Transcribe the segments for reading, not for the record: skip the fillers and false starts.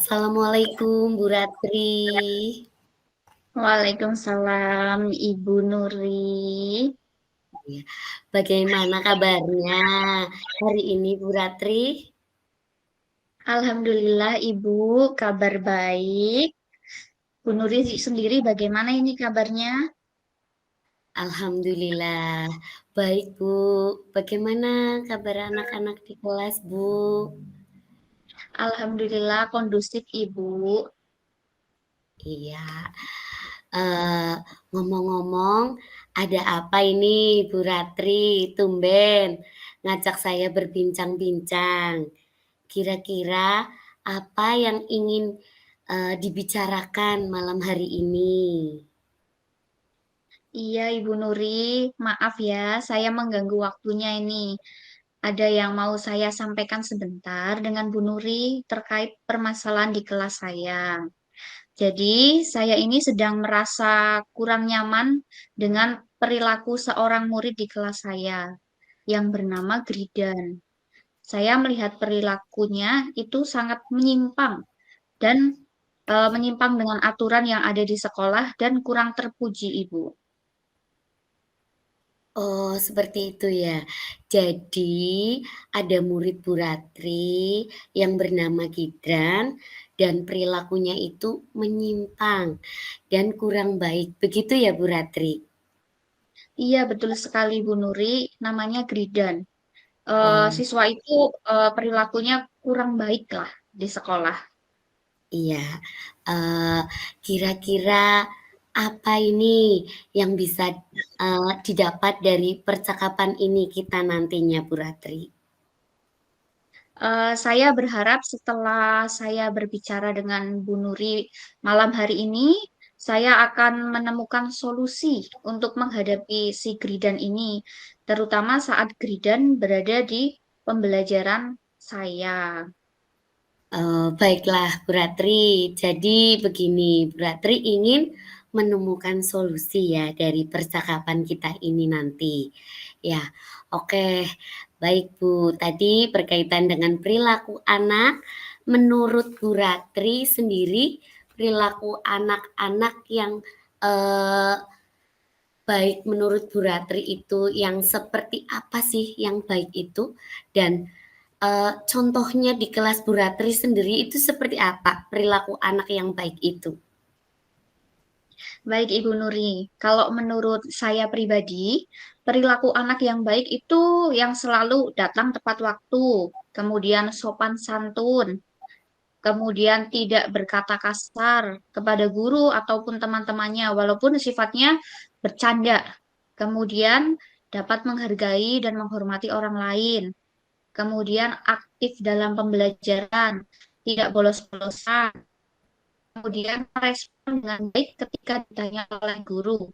Assalamualaikum Bu Ratri. Waalaikumsalam Ibu Nuri. Iya, bagaimana kabarnya hari ini Bu Ratri? Alhamdulillah Ibu, kabar baik. Bu Nuri sendiri bagaimana ini kabarnya? Alhamdulillah baik Bu. Bagaimana kabar anak-anak di kelas Bu? Alhamdulillah kondusif Ibu. Iya, eee, ngomong-ngomong ada apa ini Bu Ratri tumben ngajak saya berbincang-bincang? Kira-kira apa yang ingin, dibicarakan malam hari ini? Iya Ibu Nuri, maaf ya saya mengganggu waktunya ini. Ada yang mau saya sampaikan sebentar dengan Bu Nuri terkait permasalahan di kelas saya. Jadi, saya ini sedang merasa kurang nyaman dengan perilaku seorang murid di kelas saya yang bernama Gridan. Saya melihat perilakunya itu sangat menyimpang dan menyimpang dengan aturan yang ada di sekolah dan kurang terpuji, Ibu. Oh, seperti itu ya. Jadi ada murid Bu Ratri yang bernama Gibran dan perilakunya itu menyimpang dan kurang baik. Begitu ya Bu Ratri? Iya, betul sekali, Bu Nuri. Namanya Gridan. Oh, Siswa itu perilakunya kurang baik lah di sekolah. iya. Eee, Kira-kira apa ini yang bisa, didapat dari percakapan ini kita nantinya Bu Ratri? Saya berharap setelah saya berbicara dengan Bu Nuri malam hari ini, saya akan menemukan solusi untuk menghadapi si Gridan ini, terutama saat Gridan berada di pembelajaran saya. Baiklah Bu Ratri, jadi begini, Bu Ratri ingin menemukan solusi ya dari percakapan kita ini nanti. Ya, oke. Baik Bu, tadi berkaitan dengan perilaku anak, menurut Bu Ratri sendiri, perilaku anak-anak yang, eee, baik menurut Bu Ratri itu yang seperti apa sih yang baik itu? Dan contohnya di kelas Bu Ratri sendiri itu seperti apa perilaku anak yang baik itu? Baik Ibu Nuri, kalau menurut saya pribadi, perilaku anak yang baik itu yang selalu datang tepat waktu, kemudian sopan santun, kemudian tidak berkata kasar kepada guru ataupun teman-temannya, walaupun sifatnya bercanda. Kemudian dapat menghargai dan menghormati orang lain. Kemudian aktif dalam pembelajaran, tidak bolos-bolosan. Kemudian merespon dengan baik ketika ditanya oleh guru.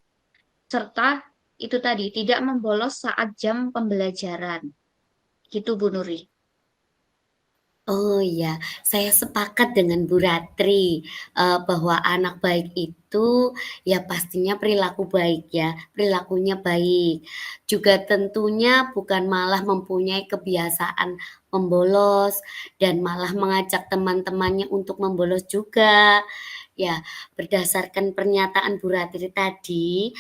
Serta itu tadi, tidak membolos saat jam pembelajaran. Gitu Bu Nuri. Oh iya, saya sepakat dengan Bu Ratri, bahwa anak baik itu ya pastinya perilaku baik ya, perilakunya baik. Juga tentunya bukan malah mempunyai kebiasaan membolos dan malah mengajak teman-temannya untuk membolos juga. Ya, berdasarkan pernyataan Bu Ratri tadi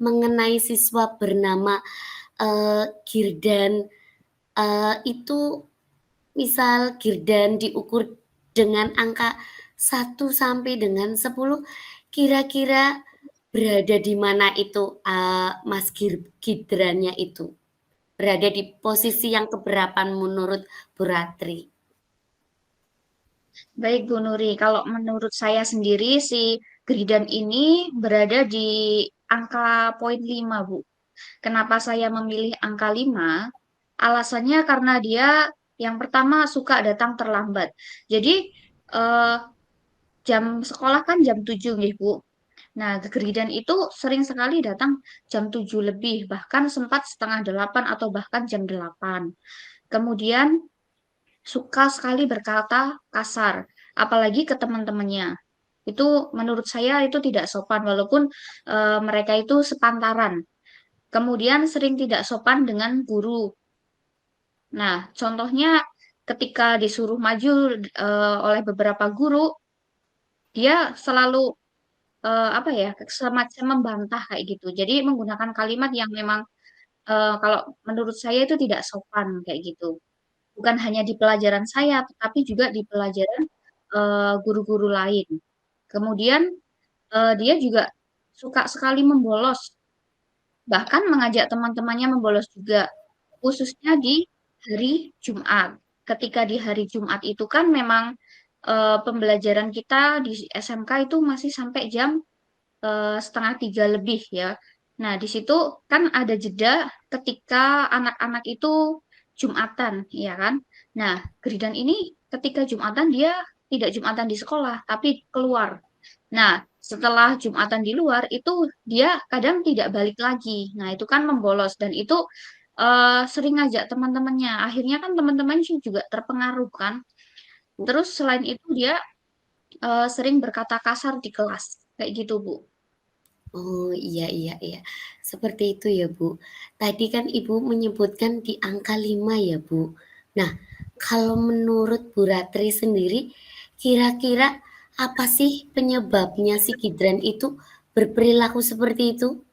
mengenai siswa bernama, Girdan, itu misal Girdan diukur dengan angka 1 sampai dengan 10, kira-kira berada di mana itu, Mas Gibrannya itu? Berada di posisi yang keberapa menurut Bu Ratri? Baik Bu Nuri, kalau menurut saya sendiri si Gridan ini berada di angka poin 5 Bu. Kenapa saya memilih angka 5? Alasannya karena dia yang pertama suka datang terlambat. Jadi eh, jam sekolah kan jam 7 nih Bu. Nah, Gridan itu sering sekali datang jam 7 lebih, bahkan sempat setengah 8 atau bahkan jam 8. Kemudian suka sekali berkata kasar, apalagi ke teman-temannya. Itu menurut saya itu tidak sopan, walaupun mereka itu sepantaran. Kemudian sering tidak sopan dengan guru. Nah, contohnya ketika disuruh maju oleh beberapa guru, dia selalu apa ya, semacam membantah kayak gitu. Jadi menggunakan kalimat yang memang kalau menurut saya itu tidak sopan kayak gitu. Bukan hanya di pelajaran saya, tetapi juga di pelajaran guru-guru lain. Kemudian dia juga suka sekali membolos, bahkan mengajak teman-temannya membolos juga, khususnya di hari Jumat. Ketika di hari Jumat itu kan memang pembelajaran kita di SMK itu masih sampai jam setengah tiga lebih ya. Nah, di situ kan ada jeda ketika anak-anak itu Jumatan, ya kan? Nah, Gridan ini ketika Jumatan dia tidak Jumatan di sekolah, tapi keluar. Nah, setelah Jumatan di luar itu dia kadang tidak balik lagi. Nah, itu kan membolos dan itu sering ngajak teman-temannya. Akhirnya kan teman-teman juga terpengaruh kan. Terus selain itu dia sering berkata kasar di kelas. Kayak gitu, Bu. Oh, iya iya iya. Seperti itu ya, Bu. Tadi kan Ibu menyebutkan di angka 5 ya, Bu. Nah, kalau menurut Bu Ratri sendiri, kira-kira apa sih penyebabnya si Gibran itu berperilaku seperti itu?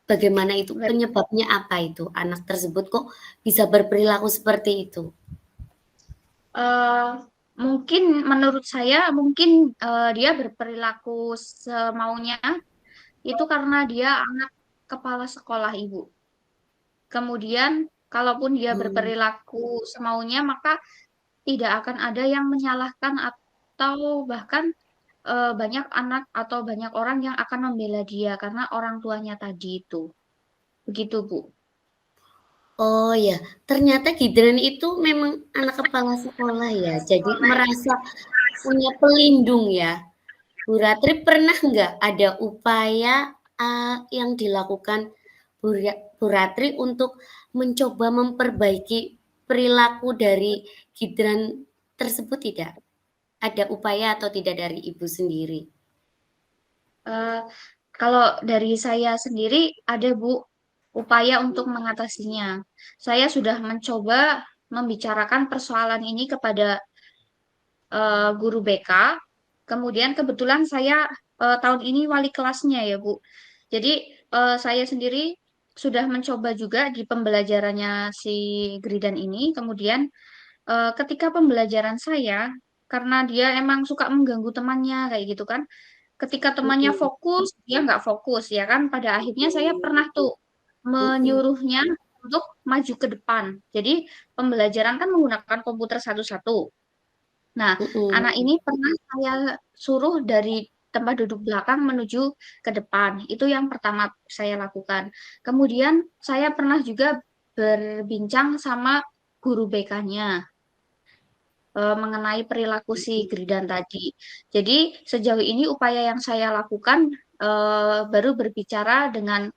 Bagaimana itu? Penyebabnya apa itu? Anak tersebut kok bisa berperilaku seperti itu? eh mungkin menurut saya mungkin dia berperilaku semaunya itu karena dia anak kepala sekolah ibu. Kemudian kalaupun dia Oh, berperilaku semaunya maka tidak akan ada yang menyalahkan atau bahkan banyak anak atau banyak orang yang akan membela dia karena orang tuanya tadi itu. Begitu, Bu. oh ya, ternyata Gibran itu memang anak kepala sekolah ya, jadi merasa punya pelindung ya. Bu Ratri pernah nggak ada upaya, yang dilakukan Bu Ratri untuk mencoba memperbaiki perilaku dari Gibran tersebut tidak? Ada upaya atau tidak dari Ibu sendiri? Eh, Kalau dari saya sendiri ada Bu upaya untuk mengatasinya. Saya sudah mencoba membicarakan persoalan ini kepada guru BK. Kemudian kebetulan saya tahun ini wali kelasnya ya Bu. Jadi saya sendiri sudah mencoba juga di pembelajarannya si Gridan ini. Kemudian ketika pembelajaran saya, karena dia emang suka mengganggu temannya kayak gitu kan. Ketika temannya Mhm fokus, dia nggak fokus ya kan. Pada akhirnya saya pernah tuh mhm menyuruhnya untuk maju ke depan. Jadi pembelajaran kan menggunakan komputer satu-satu. Nah, anak mhm. ini pernah saya suruh dari tempat duduk belakang menuju ke depan. Itu yang pertama saya lakukan. Kemudian saya pernah juga berbincang sama guru BK-nya mengenai perilaku si Gridan tadi. Jadi sejauh ini upaya yang saya lakukan baru berbicara dengan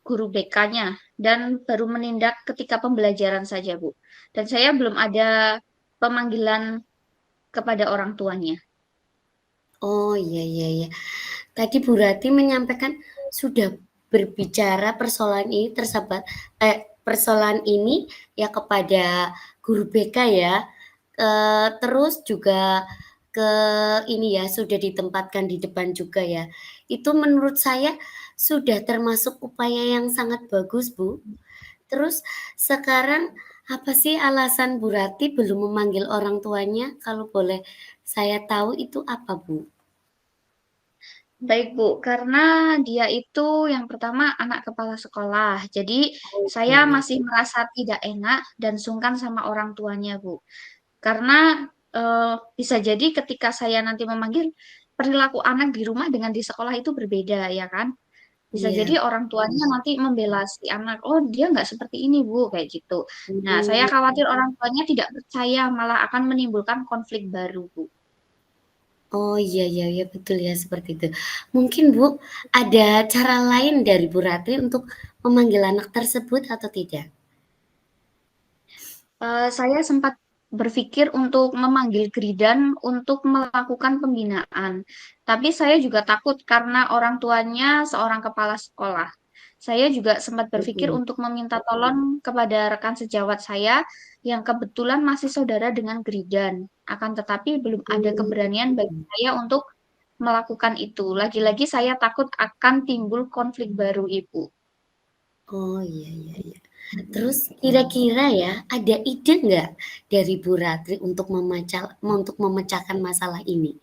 guru BK-nya dan baru menindak ketika pembelajaran saja, Bu. Dan saya belum ada pemanggilan kepada orang tuanya. Oh, iya iya iya. Tadi Bu Rati menyampaikan sudah berbicara persoalan ini ya kepada guru BK ya, terus juga ke ini ya, sudah ditempatkan di depan juga ya. Itu menurut saya sudah termasuk upaya yang sangat bagus, Bu. Terus sekarang apa sih alasan Bu Rati belum memanggil orang tuanya? Kalau boleh saya tahu itu apa, Bu? Baik, Bu, karena dia itu yang pertama anak kepala sekolah. Jadi Oh, saya iya. masih merasa tidak enak dan sungkan sama orang tuanya, Bu. Karena bisa jadi ketika saya nanti memanggil perilaku anak di rumah dengan di sekolah itu berbeda, ya kan? Bisa jadi Iya. orang tuanya nanti membela si anak, oh dia nggak seperti ini, Bu, kayak gitu. Nah, saya Mmm, khawatir orang tuanya tidak percaya, malah akan menimbulkan konflik baru, Bu. oh, iya iya iya, betul ya, seperti itu. Mungkin Bu, ada cara lain dari Bu Ratri untuk memanggil anak tersebut atau tidak? Saya sempat berpikir untuk memanggil Gridan untuk melakukan pembinaan, tapi saya juga takut karena orang tuanya seorang kepala sekolah. Saya juga sempat berpikir Mhm. untuk meminta tolong kepada rekan sejawat saya yang kebetulan masih saudara dengan Gridan. Akan tetapi belum ada keberanian bagi Hmm. saya untuk melakukan itu. Lagi-lagi saya takut akan timbul konflik baru, Ibu. Oh, iya iya iya. Terus kira-kira ya, ada ide nggak dari Bu Ratri untuk memecahkan masalah ini?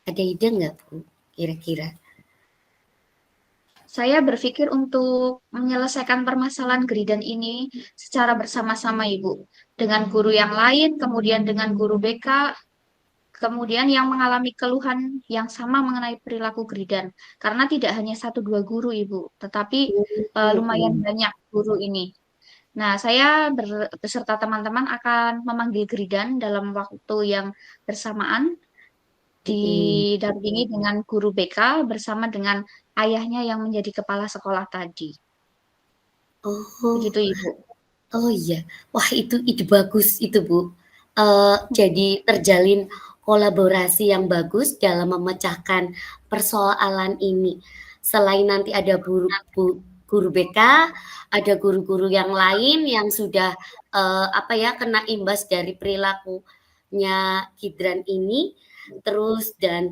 Ada ide nggak, Bu, kira-kira? Saya berpikir untuk menyelesaikan permasalahan Gridan ini secara bersama-sama, Ibu. Dengan guru yang lain, kemudian dengan guru BK, kemudian yang mengalami keluhan yang sama mengenai perilaku Gridan. Karena tidak hanya satu dua guru, Ibu, tetapi lumayan Mhm, banyak guru ini. Nah, saya beserta teman-teman akan memanggil Gridan dalam waktu yang bersamaan, mhm. didampingi dengan guru BK bersama dengan ayahnya yang menjadi kepala sekolah tadi. Oh. Begitu, Ibu. Oh iya. Wah itu ide bagus itu, Bu. Jadi terjalin kolaborasi yang bagus dalam memecahkan persoalan ini. Selain nanti ada guru BK, ada guru-guru yang lain yang sudah, apa ya, kena imbas dari perilakunya Gibran ini, terus dan,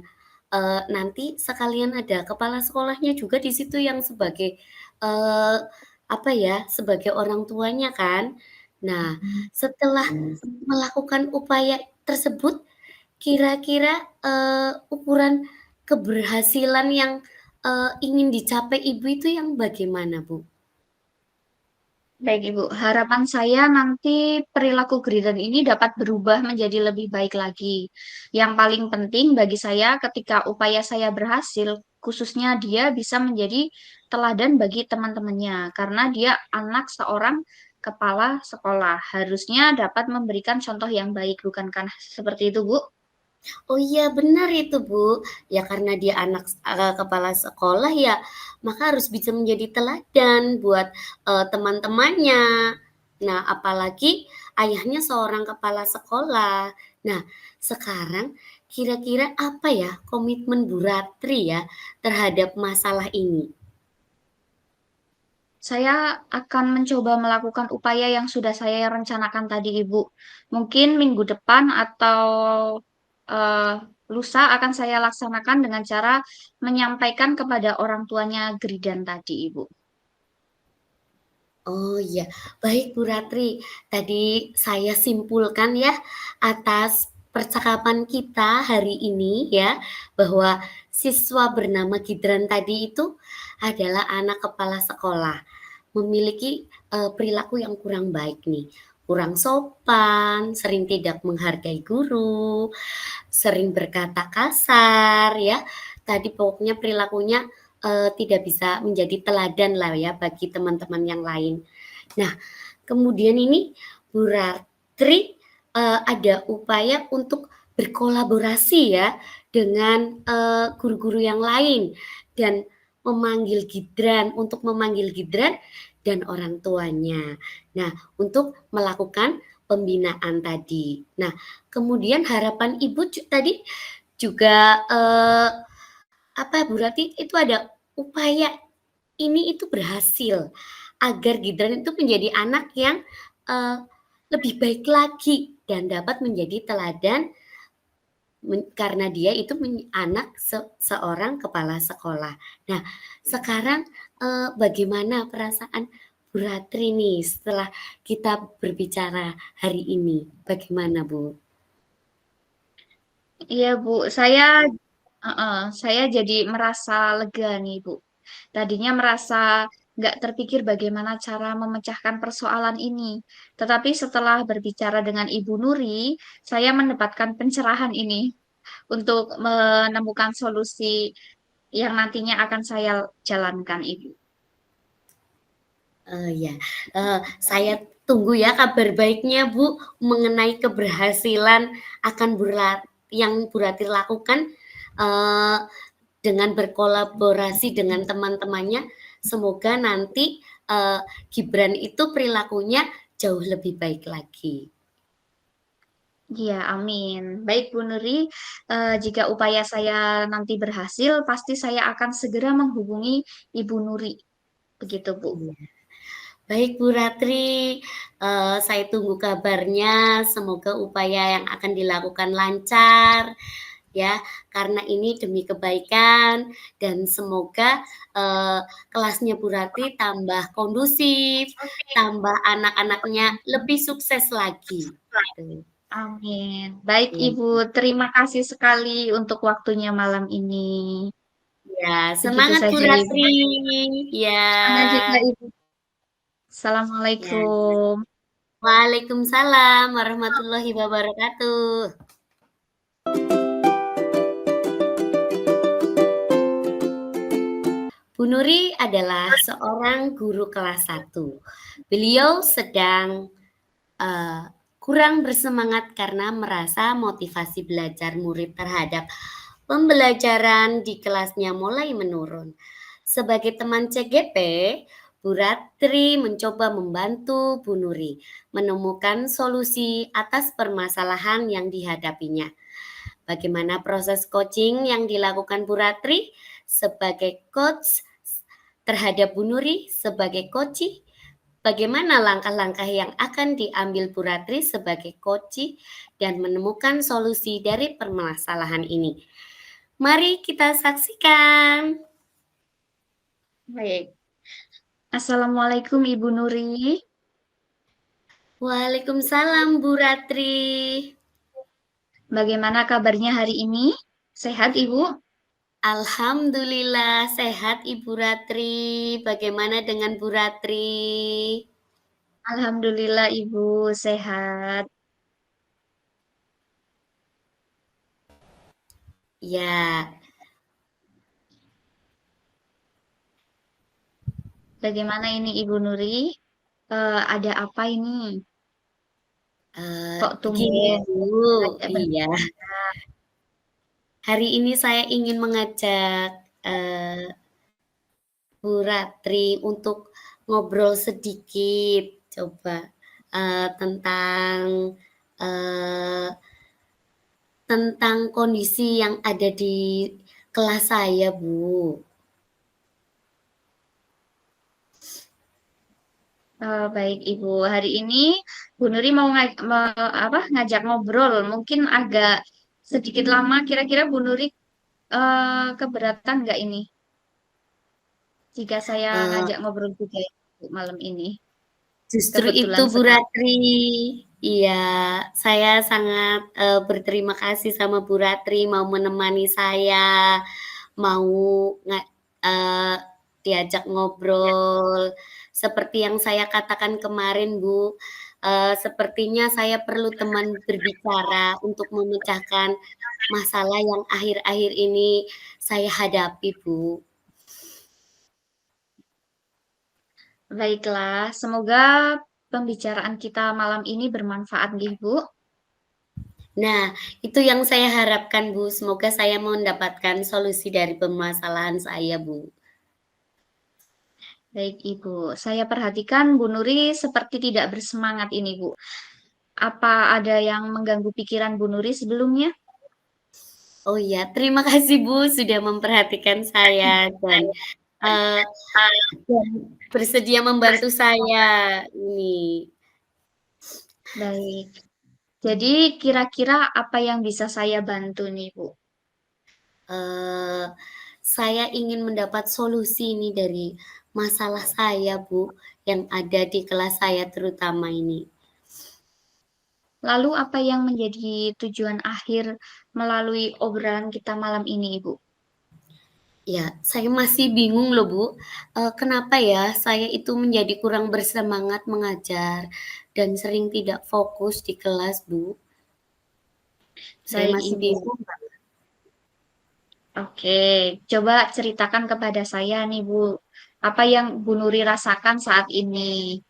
nanti sekalian ada kepala sekolahnya juga di situ yang sebagai, eee, apa ya, sebagai orang tuanya kan. Nah, setelah melakukan upaya tersebut, kira-kira, ukuran keberhasilan yang, ingin dicapai ibu itu yang bagaimana, Bu? Baik, Ibu. Harapan saya nanti perilaku Gridan ini dapat berubah menjadi lebih baik lagi. Yang paling penting bagi saya ketika upaya saya berhasil, khususnya dia bisa menjadi teladan bagi teman-temannya. Karena dia anak seorang kepala sekolah. Harusnya dapat memberikan contoh yang baik, bukankah seperti itu, Bu? Oh iya benar itu, Bu. Ya karena dia anak kepala sekolah ya, maka harus bisa menjadi teladan buat, teman-temannya. Nah, apalagi ayahnya seorang kepala sekolah. Nah, sekarang kira-kira apa ya komitmen Bu Ratri ya terhadap masalah ini? Saya akan mencoba melakukan upaya yang sudah saya rencanakan tadi, Ibu. Mungkin minggu depan atau eh, lusa akan saya laksanakan dengan cara menyampaikan kepada orang tuanya Gridan tadi, Ibu. Oh iya, baik Bu Ratri. Tadi saya simpulkan ya atas percakapan kita hari ini ya, bahwa siswa bernama Gibran tadi itu adalah anak kepala sekolah, memiliki, perilaku yang kurang baik nih, kurang sopan, sering tidak menghargai guru, sering berkata kasar ya. Tadi pokoknya perilakunya, tidak bisa menjadi teladan lah ya bagi teman-teman yang lain. Nah, kemudian ini Bu Ratri, ada upaya untuk berkolaborasi ya dengan, guru-guru yang lain dan memanggil Gibran dan orang tuanya. Nah, untuk melakukan pembinaan tadi. Nah, kemudian harapan Ibu tadi juga, apa berarti itu ada upaya ini itu berhasil agar Gibran itu menjadi anak yang, eee, lebih baik lagi dan dapat menjadi teladan karena dia itu anak seorang kepala sekolah. Nah, sekarang, bagaimana perasaan Bu Ratri nih setelah kita berbicara hari ini? Bagaimana, Bu? Iya, Bu. Saya jadi merasa lega nih, Bu. Tadinya merasa nggak terpikir bagaimana cara memecahkan persoalan ini. Tetapi setelah berbicara dengan Ibu Nuri, saya mendapatkan pencerahan ini untuk menemukan solusi yang nantinya akan saya jalankan, Ibu. Ya, saya tunggu ya kabar baiknya, Bu, mengenai keberhasilan akan yang Bu Ratri lakukan, eee, dengan berkolaborasi dengan teman-temannya. Semoga nanti, Gibran itu perilakunya jauh lebih baik lagi. Iya, amin. Baik, Bu Nuri, jika upaya saya nanti berhasil, pasti saya akan segera menghubungi Ibu Nuri. Begitu, Bu. Iya. Baik Bu Ratri, saya tunggu kabarnya, semoga upaya yang akan dilakukan lancar, ya, karena ini demi kebaikan dan semoga, kelasnya Bu Ratri tambah kondusif, tambah anak-anaknya lebih sukses lagi, gitu. Amin. Baik Iya, Ibu, terima kasih sekali untuk waktunya malam ini. iya, Begitu semangat Bu saja Ibu. Ratri, ya. Semangat juga Ibu. Ya. Assalamualaikum. Waalaikumsalam warahmatullahi wabarakatuh. Bu Nuri adalah seorang guru kelas 1. Beliau sedang, eee, kurang bersemangat karena merasa motivasi belajar murid terhadap pembelajaran di kelasnya mulai menurun. Sebagai teman CGP, Bu Ratri mencoba membantu Bu Nuri menemukan solusi atas permasalahan yang dihadapinya. Bagaimana proses coaching yang dilakukan Bu Ratri sebagai coach terhadap Bu Nuri sebagai coach? Bagaimana langkah-langkah yang akan diambil Bu Ratri sebagai coach dan menemukan solusi dari permasalahan ini? Mari kita saksikan. Baik. Assalamualaikum Ibu Nuri. Waalaikumsalam Bu Ratri. Bagaimana kabarnya hari ini? Sehat Ibu? Alhamdulillah sehat Ibu Ratri. Bagaimana dengan Bu Ratri? Alhamdulillah Ibu sehat. Ya, Bagaimana ini Ibu Nuri? Ada apa ini? Kok begini tumben Bu, ngajak iya. berbicara? Hari ini saya ingin mengajak, Bu Ratri untuk ngobrol sedikit, coba, tentang, eee, tentang kondisi yang ada di kelas saya, Bu. Baik Ibu, hari ini Bu Nuri mau ngajak ngobrol, mungkin agak sedikit lama. Kira-kira Bu Nuri keberatan nggak ini jika saya Eee, ngajak ngobrol juga ya, Bu, malam ini? Justru itu Kebetulan Bu sekali. Ratri. Iya, saya sangat, berterima kasih sama Bu Ratri mau menemani saya, mau nga eee, diajak ngobrol. Seperti yang saya katakan kemarin Bu, sepertinya saya perlu teman berbicara untuk memecahkan masalah yang akhir-akhir ini saya hadapi Bu. Baiklah, semoga pembicaraan kita malam ini bermanfaat, nggih, Bu. Nah, itu yang saya harapkan, Bu. Semoga saya mendapatkan solusi dari permasalahan saya, Bu. Baik, Ibu. Saya perhatikan Bu Nuri seperti tidak bersemangat ini, Bu. Apa ada yang mengganggu pikiran Bu Nuri sebelumnya? Oh iya, terima kasih, Bu, sudah memperhatikan saya eee, dan bersedia membantu saya ini. Baik. Jadi kira-kira apa yang bisa saya bantu nih, Bu? Eee, saya ingin mendapat solusi ini dari masalah saya, Bu, yang ada di kelas saya terutama ini. Lalu apa yang menjadi tujuan akhir melalui obrolan kita malam ini, Ibu? Ya, saya masih bingung loh, Bu, kenapa ya saya itu menjadi kurang bersemangat mengajar dan sering tidak fokus di kelas, Bu. Saya Baik, masih Ibu. bingung. Oke, coba ceritakan kepada saya nih, Bu. Apa yang Bu Nuri rasakan saat ini?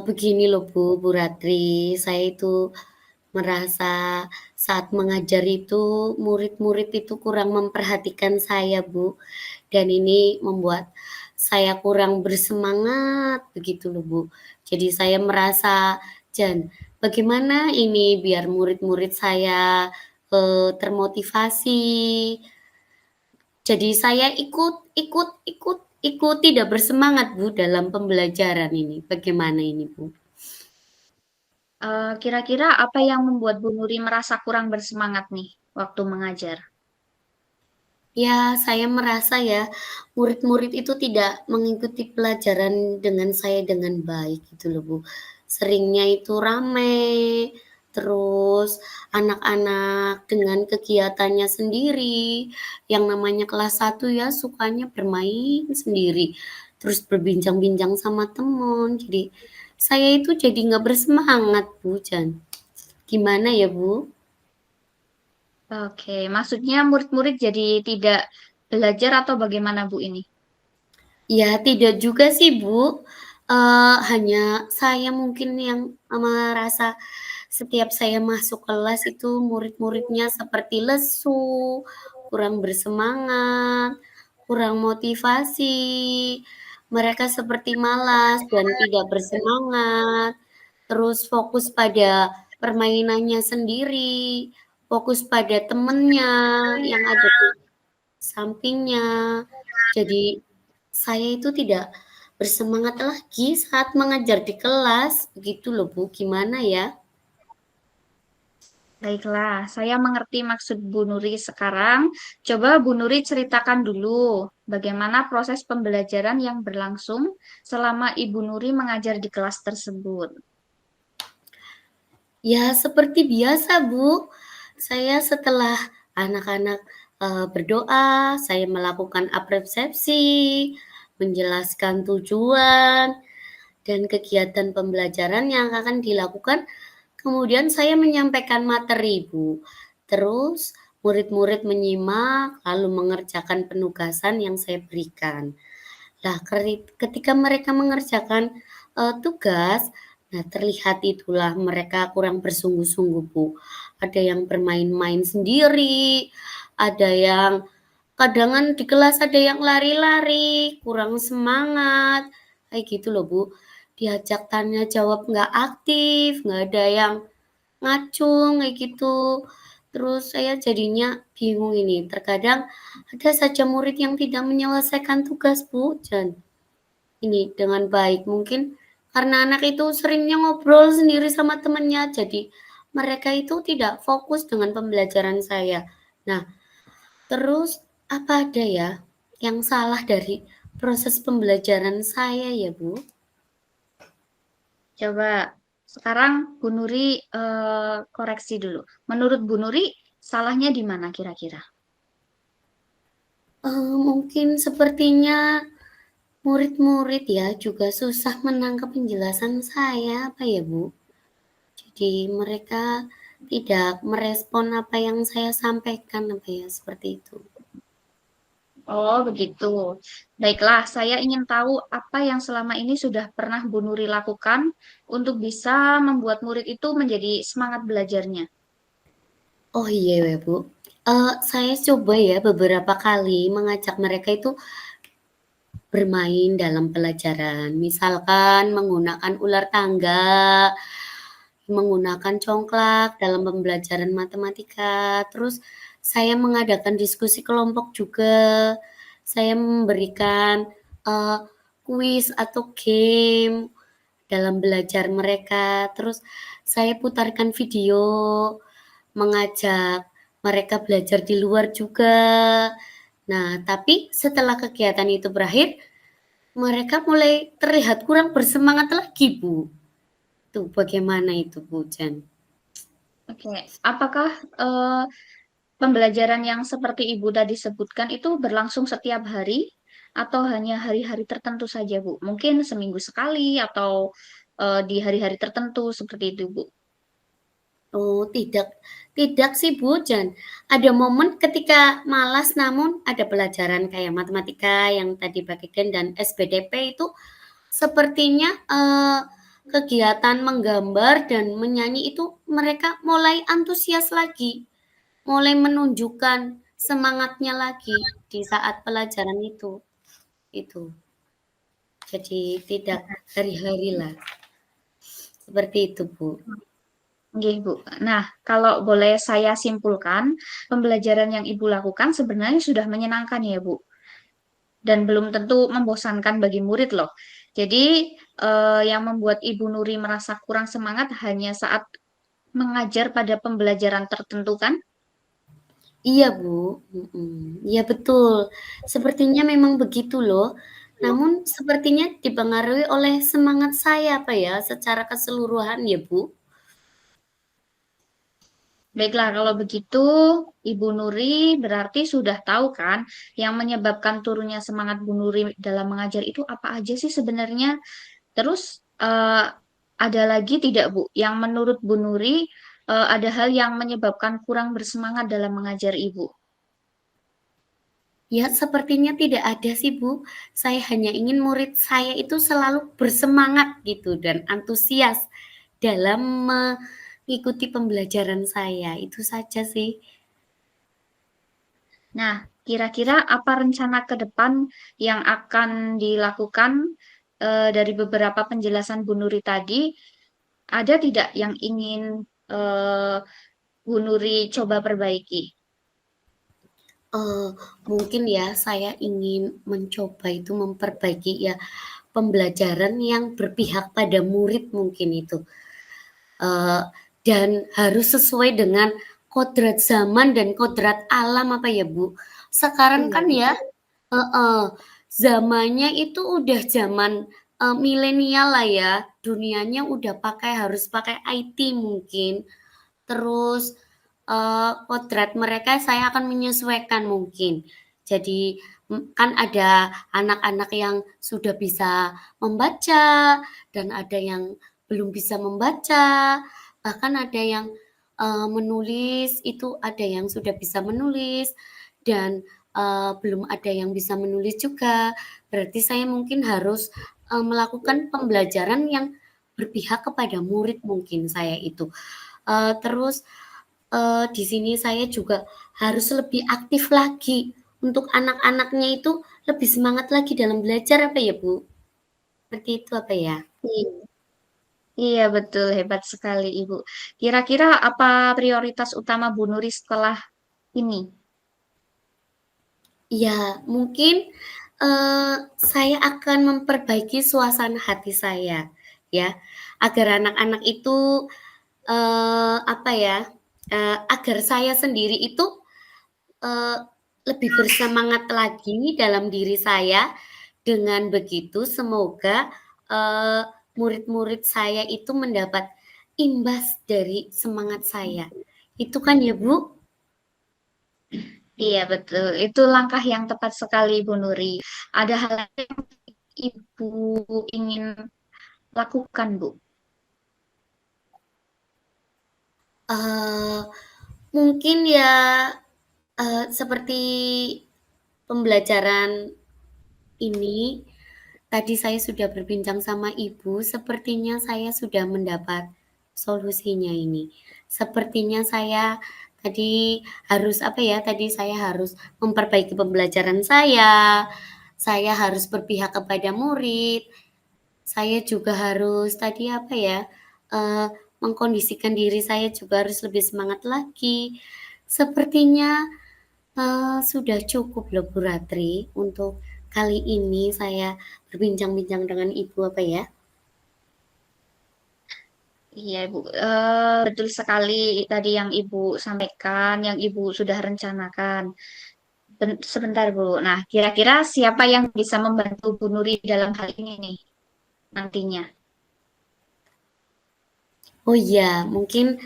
Begini loh, Bu Ratri, saya itu merasa saat mengajar itu murid-murid itu kurang memperhatikan saya, Bu, dan ini membuat saya kurang bersemangat begitu loh, Bu. Jadi saya merasa, "Jan, bagaimana ini biar murid-murid saya, termotivasi?" Jadi saya ikut ikut ikut ikut tidak bersemangat, Bu, dalam pembelajaran ini. Bagaimana ini, Bu? Kira-kira apa yang membuat Bu Nuri merasa kurang bersemangat nih waktu mengajar? Ya, saya merasa ya, murid-murid itu tidak mengikuti pelajaran dengan saya dengan baik gitu loh, Bu. Seringnya itu rame, terus anak-anak dengan kegiatannya sendiri, yang namanya kelas 1 ya sukanya bermain sendiri, terus berbincang-bincang sama temen, jadi saya itu jadi nggak bersemangat, Bu, gimana ya, Bu? Oke, maksudnya murid-murid jadi tidak belajar atau bagaimana Bu ini? Ya, tidak juga sih, Bu, hanya saya mungkin yang merasa setiap saya masuk kelas itu murid-muridnya seperti lesu, kurang bersemangat, kurang motivasi, mereka seperti malas dan tidak bersemangat, terus fokus pada permainannya sendiri, fokus pada temennya yang ada di sampingnya. Jadi saya itu tidak bersemangat lagi saat mengajar di kelas, begitu loh Bu, gimana ya? Baiklah, saya mengerti maksud Bu Nuri sekarang. Coba Bu Nuri ceritakan dulu bagaimana proses pembelajaran yang berlangsung selama Ibu Nuri mengajar di kelas tersebut. Ya seperti biasa Bu, saya setelah anak-anak, berdoa, saya melakukan apresiasi, menjelaskan tujuan dan kegiatan pembelajaran yang akan dilakukan. Kemudian saya menyampaikan materi, Bu. Terus murid-murid menyimak, lalu mengerjakan penugasan yang saya berikan. Lah ketika mereka mengerjakan, tugas, nah terlihat itulah mereka kurang bersungguh-sungguh, Bu. Ada yang bermain-main sendiri, ada yang kadangan di kelas ada yang lari-lari, kurang semangat, kayak gitu loh, Bu. Diajak tanya jawab nggak aktif, nggak ada yang ngacung kayak gitu. Terus saya jadinya bingung ini, terkadang ada saja murid yang tidak menyelesaikan tugas, Bu, ini dengan baik. Mungkin karena anak itu seringnya ngobrol sendiri sama temennya, jadi mereka itu tidak fokus dengan pembelajaran saya. Nah, terus apa ada ya yang salah dari proses pembelajaran saya ya, Bu? Coba sekarang Bu Nuri koreksi dulu. Menurut Bu Nuri, salahnya di mana kira-kira? Mungkin sepertinya murid-murid ya juga susah menangkap penjelasan saya, apa ya, Bu? Jadi mereka tidak merespon apa yang saya sampaikan, apa ya, seperti itu. Oh, begitu. Baiklah, saya ingin tahu apa yang selama ini sudah pernah Bu Nuri lakukan untuk bisa membuat murid itu menjadi semangat belajarnya. Oh iya ya, Bu. Saya coba ya beberapa kali mengajak mereka itu bermain dalam pelajaran, misalkan menggunakan ular tangga, menggunakan congklak dalam pembelajaran matematika, terus saya mengadakan diskusi kelompok juga, saya memberikan, eee, kuis atau game dalam belajar mereka, terus saya putarkan video, mengajak mereka belajar di luar juga. Nah, tapi setelah kegiatan itu berakhir, mereka mulai terlihat kurang bersemangat lagi, Bu. Tuh bagaimana itu, Bu, Oke, apakah pembelajaran yang seperti Ibu tadi sebutkan itu berlangsung setiap hari atau hanya hari-hari tertentu saja, Bu? Mungkin seminggu sekali atau di hari-hari tertentu seperti itu, Bu. Oh, tidak sih, Bu, ada momen ketika malas namun ada pelajaran kayak matematika yang tadi bagikan dan SPDP itu sepertinya, kegiatan menggambar dan menyanyi itu mereka mulai antusias lagi, mulai menunjukkan semangatnya lagi di saat pelajaran itu. Jadi tidak hari-hari lah, seperti itu, Bu. Nggih, Bu. Nah, kalau boleh saya simpulkan, pembelajaran yang Ibu lakukan sebenarnya sudah menyenangkan ya, Bu. dan belum tentu membosankan bagi murid loh. Jadi yang membuat Ibu Nuri merasa kurang semangat hanya saat mengajar pada pembelajaran tertentu kan? Iya, Bu, iya betul. Sepertinya memang begitu loh. Namun sepertinya dipengaruhi oleh semangat saya, apa ya, secara keseluruhan ya, Bu. Baiklah, kalau begitu Ibu Nuri berarti sudah tahu kan yang menyebabkan turunnya semangat Bu Nuri dalam mengajar itu apa aja sih sebenarnya? Terus ada lagi tidak Bu yang menurut Bu Nuri ada hal yang menyebabkan kurang bersemangat dalam mengajar Ibu? Ya, sepertinya tidak ada sih, Bu. Saya hanya ingin murid saya itu selalu bersemangat gitu dan antusias dalam mengikuti pembelajaran saya, itu saja sih. Nah, kira-kira apa rencana ke depan yang akan dilakukan dari beberapa penjelasan Bu Nuri tadi? Ada tidak yang ingin eh, Bu Nuri coba perbaiki? Eee, Mungkin ya saya ingin mencoba itu memperbaiki ya pembelajaran yang berpihak pada murid mungkin itu, eee, dan harus sesuai dengan kodrat zaman dan kodrat alam apa ya, Bu. Sekarang Iya, kan ya betul. heeh, zamannya itu udah zaman, milenial lah ya, dunianya udah harus pakai IT mungkin. Terus, kodrat mereka saya akan menyesuaikan mungkin. Jadi, kan ada anak-anak yang sudah bisa membaca dan ada yang belum bisa membaca, bahkan ada yang, menulis itu ada yang sudah bisa menulis dan, belum ada yang bisa menulis juga. Berarti saya mungkin harus, melakukan pembelajaran yang berpihak kepada murid mungkin saya itu. Terus, di sini saya juga harus lebih aktif lagi untuk anak-anaknya itu lebih semangat lagi dalam belajar apa ya, Bu? Seperti itu apa ya? Iya, iya, betul. Hebat sekali, Ibu. Kira-kira apa prioritas utama Bu Nuri setelah ini? Ya mungkin, saya akan memperbaiki suasana hati saya, ya, agar anak-anak itu, apa ya, agar saya sendiri itu, eee, lebih bersemangat lagi dalam diri saya. Dengan begitu semoga, eee, murid-murid saya itu mendapat imbas dari semangat saya. Itu kan ya, Bu? Iya, betul. Itu langkah yang tepat sekali, Bu Nuri. Ada hal lain yang Ibu ingin lakukan, Bu? Eee, Mungkin ya, seperti pembelajaran ini, tadi saya sudah berbincang sama Ibu, sepertinya saya sudah mendapat solusinya ini. Sepertinya saya tadi harus, apa ya, tadi saya harus memperbaiki pembelajaran saya harus berpihak kepada murid, saya juga harus tadi, apa ya, eee, mengkondisikan diri saya juga harus lebih semangat lagi. Sepertinya sudah cukup loh Bu Ratri untuk kali ini saya berbincang-bincang dengan Ibu, apa ya. Iya, Bu. Betul sekali tadi yang Ibu sampaikan, yang Ibu sudah rencanakan. Sebentar, Bu. Nah, kira-kira siapa yang bisa membantu Bu Nuri dalam hal ini nih nantinya? Oh iya, mungkin,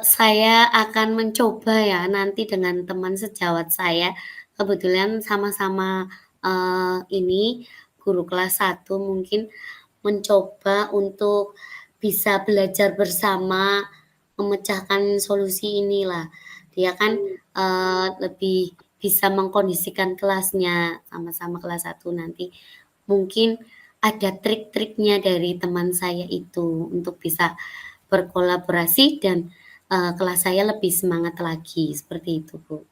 saya akan mencoba ya nanti dengan teman sejawat saya, kebetulan sama-sama, ini guru kelas 1 mungkin mencoba untuk bisa belajar bersama, memecahkan solusi inilah. Dia kan, lebih bisa mengkondisikan kelasnya, sama-sama kelas 1 nanti. Mungkin ada trik-triknya dari teman saya itu untuk bisa berkolaborasi dan, kelas saya lebih semangat lagi, seperti itu, Bu.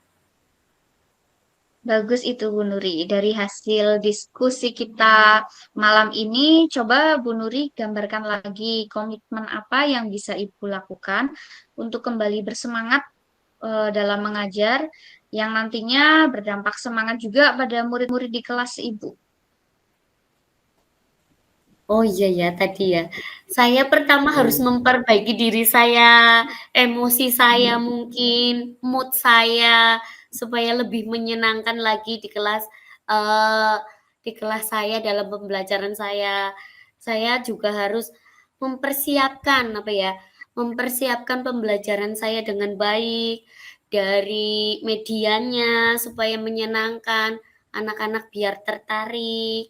Bagus itu Bu Nuri. Dari hasil diskusi kita malam ini, coba Bu Nuri gambarkan lagi komitmen apa yang bisa Ibu lakukan untuk kembali bersemangat dalam mengajar yang nantinya berdampak semangat juga pada murid-murid di kelas Ibu? Oh iya ya tadi ya. Saya pertama harus memperbaiki diri saya, emosi saya mungkin, mood saya, supaya lebih menyenangkan lagi eee, di kelas saya dalam pembelajaran saya. Saya juga harus mempersiapkan, apa ya, mempersiapkan pembelajaran saya dengan baik, dari medianya supaya menyenangkan, anak-anak biar tertarik.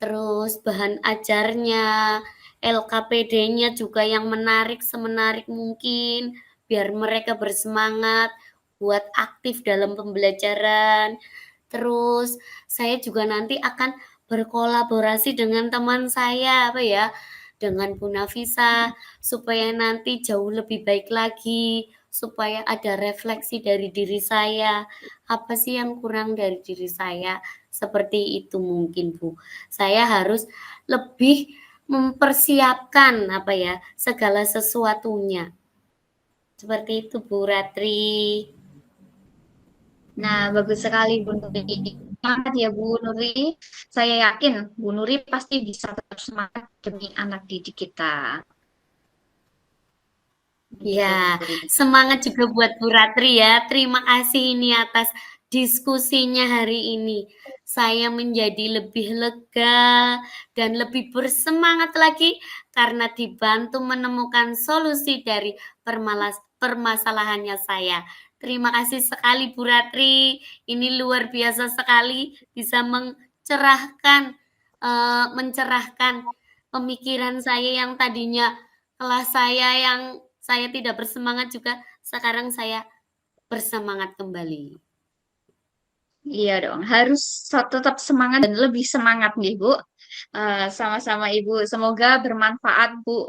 Terus bahan ajarnya, LKPD-nya juga yang menarik semenarik mungkin, biar mereka bersemangat buat aktif dalam pembelajaran. Terus saya juga nanti akan berkolaborasi dengan teman saya, apa ya, dengan Bu Nafisa, supaya nanti jauh lebih baik lagi, supaya ada refleksi dari diri saya, apa sih yang kurang dari diri saya, seperti itu mungkin, Bu. Saya harus lebih mempersiapkan, apa ya, segala sesuatunya. Seperti itu, Bu Ratri. Nah, bagus sekali Bu Nuri. Semangat ya Bu Nuri. Saya yakin Bu Nuri pasti bisa tetap semangat demi anak didik kita. Begitu Bu Ya, Nuri. semangat juga buat Bu Ratri ya. Terima kasih ini atas diskusinya hari ini. Saya menjadi lebih lega dan lebih bersemangat lagi karena dibantu menemukan solusi dari permasalahannya saya. Terima kasih sekali Bu Ratri. Ini luar biasa sekali bisa mencerahkan pemikiran saya yang tadinya kelas saya tidak bersemangat juga, sekarang saya bersemangat kembali. Iya dong, harus tetap semangat dan lebih semangat nih Bu. Sama-sama Ibu. Semoga bermanfaat Bu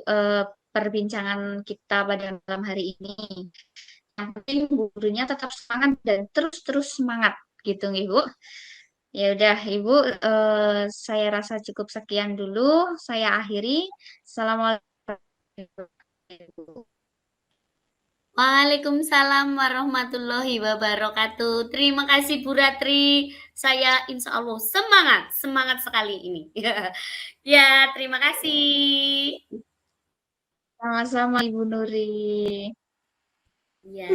perbincangan kita pada malam hari ini. Yang penting Bu gurunya tetap semangat dan terus-terus semangat gitu nih Bu. Ya udah Ibu, saya rasa cukup sekian dulu. Saya akhiri. Assalamualaikum. Waalaikumsalam warahmatullahi wabarakatuh. Terima kasih Bu Ratri. Saya insya Allah semangat, semangat sekali ini. Ya, terima kasih. Sama-sama Ibu Nuri. Ya.